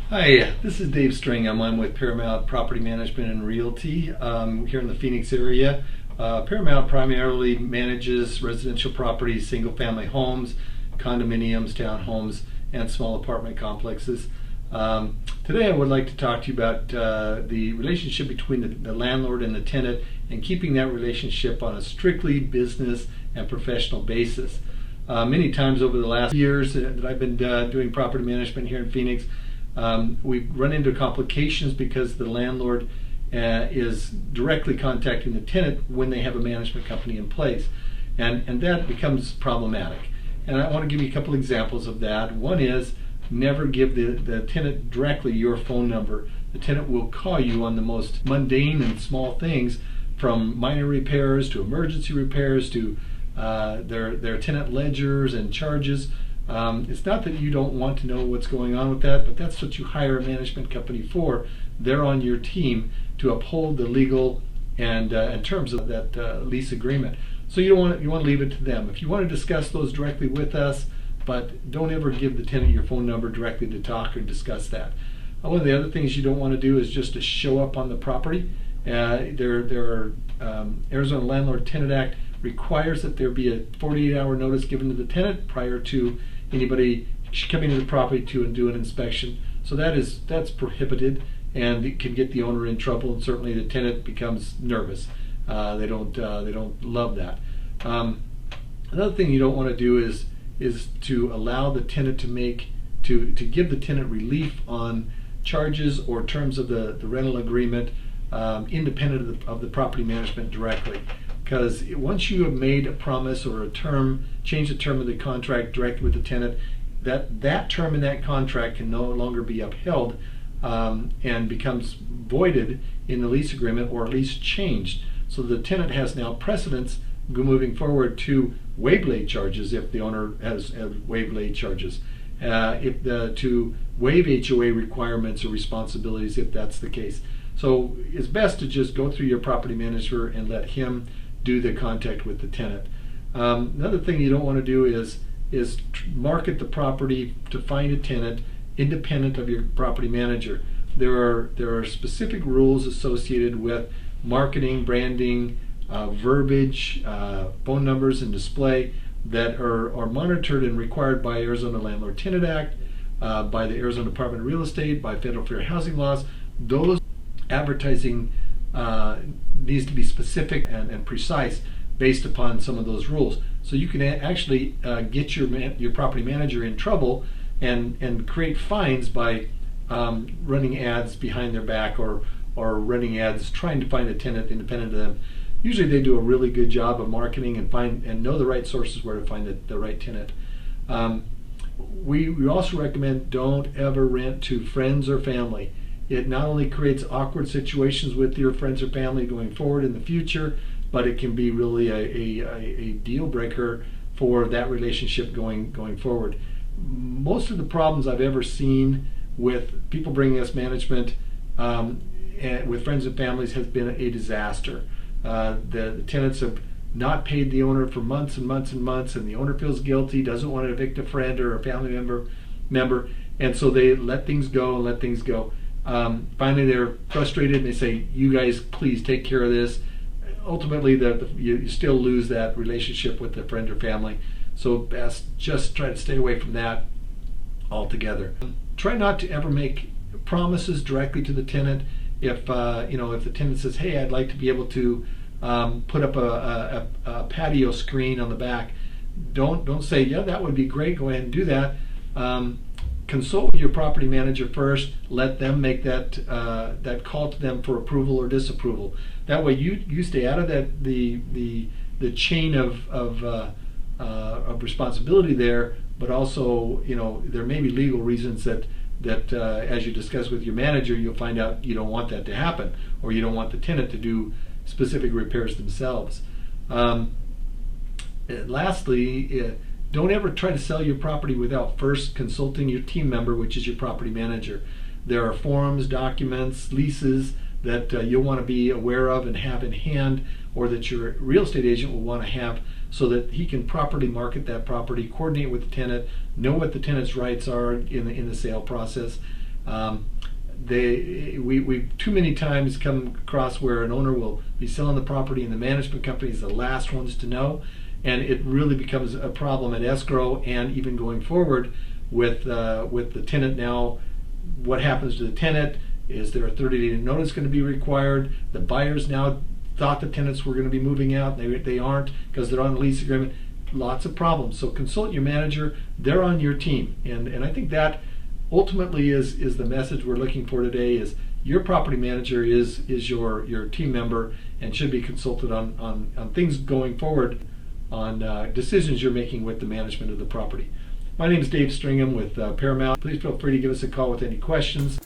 Hi, this is Dave Stringham. I'm with Paramount Property Management and Realty here in the Phoenix area. Paramount primarily manages residential properties, single-family homes, condominiums, townhomes, and small apartment complexes. Today I would like to talk to you about the relationship between the landlord and the tenant and keeping that relationship on a strictly business and professional basis. Many times over the last years that I've been doing property management here in Phoenix, we've run into complications because the landlord is directly contacting the tenant when they have a management company in place, and that becomes problematic. And I want to give you a couple examples of that. One is never give the tenant directly your phone number. The tenant will call you on the most mundane and small things, from minor repairs to emergency repairs to their tenant ledgers and charges. It's not that you don't want to know what's going on with that, but that's what you hire a management company for. They're on your team to uphold the legal and terms of that lease agreement. So you want to leave it to them. If you want to discuss those directly with us, but don't ever give the tenant your phone number directly to talk or discuss that. One of the other things you don't want to do is just to show up on the property. Arizona Landlord Tenant Act requires that there be a 48-hour notice given to the tenant prior to anybody coming to the property to do an inspection. So that's prohibited, and it can get the owner in trouble, and certainly the tenant becomes nervous. They don't love that. Another thing you don't want to do is to allow the tenant to give the tenant relief on charges or terms of the rental agreement independent of the property management directly. Because once you have made a promise or a term, change the term of the contract directly with the tenant, that term in that contract can no longer be upheld and becomes voided in the lease agreement, or at least changed. So the tenant has now precedence moving forward to waive late charges if the owner has waived late charges, to waive HOA requirements or responsibilities if that's the case. So it's best to just go through your property manager and let him do the contact with the tenant. Another thing you don't want to do is market the property to find a tenant independent of your property manager. There are specific rules associated with marketing, branding, verbiage, phone numbers, and display that are monitored and required by Arizona Landlord Tenant Act, by the Arizona Department of Real Estate, by federal fair housing laws. Those advertising needs to be specific and precise based upon some of those rules. So you can actually get your property manager in trouble and create fines by running ads behind their back or running ads trying to find a tenant independent of them. Usually they do a really good job of marketing and know the right sources where to find the right tenant. We also recommend don't ever rent to friends or family. It not only creates awkward situations with your friends or family going forward in the future, but it can be really a deal breaker for that relationship going forward. Most of the problems I've ever seen with people bringing us management with friends and families has been a disaster. The tenants have not paid the owner for months and months and months, and the owner feels guilty, doesn't want to evict a friend or a family member, and so they let things go. Finally they're frustrated and they say, you guys please take care of this. Ultimately you still lose that relationship with the friend or family. So best just try to stay away from that altogether. Try not to ever make promises directly to the tenant. If the tenant says, hey, I'd like to be able to put up a patio screen on the back, don't say, yeah, that would be great, go ahead and do that. Consult with your property manager first. Let them make that call to them for approval or disapproval. That way you stay out of the chain of responsibility there. But also, there may be legal reasons that as you discuss with your manager, you'll find out you don't want that to happen, or you don't want the tenant to do specific repairs themselves. Lastly, don't ever try to sell your property without first consulting your team member, which is your property manager. There are forms, documents, leases that you'll want to be aware of and have in hand, or that your real estate agent will want to have, so that he can properly market that property, coordinate with the tenant, know what the tenant's rights are in the sale process. We too many times come across where an owner will be selling the property and the management company is the last ones to know, and it really becomes a problem at escrow and even going forward with the tenant now. What happens to the tenant? Is there a 30-day notice going to be required? The buyers now thought the tenants were going to be moving out. They aren't because they're on a lease agreement. Lots of problems. So consult your manager. They're on your team, and I think that ultimately is the message we're looking for today. Is your property manager is your team member and should be consulted on things going forward, on decisions you're making with the management of the property. My name is Dave Stringham with Paramount. Please feel free to give us a call with any questions.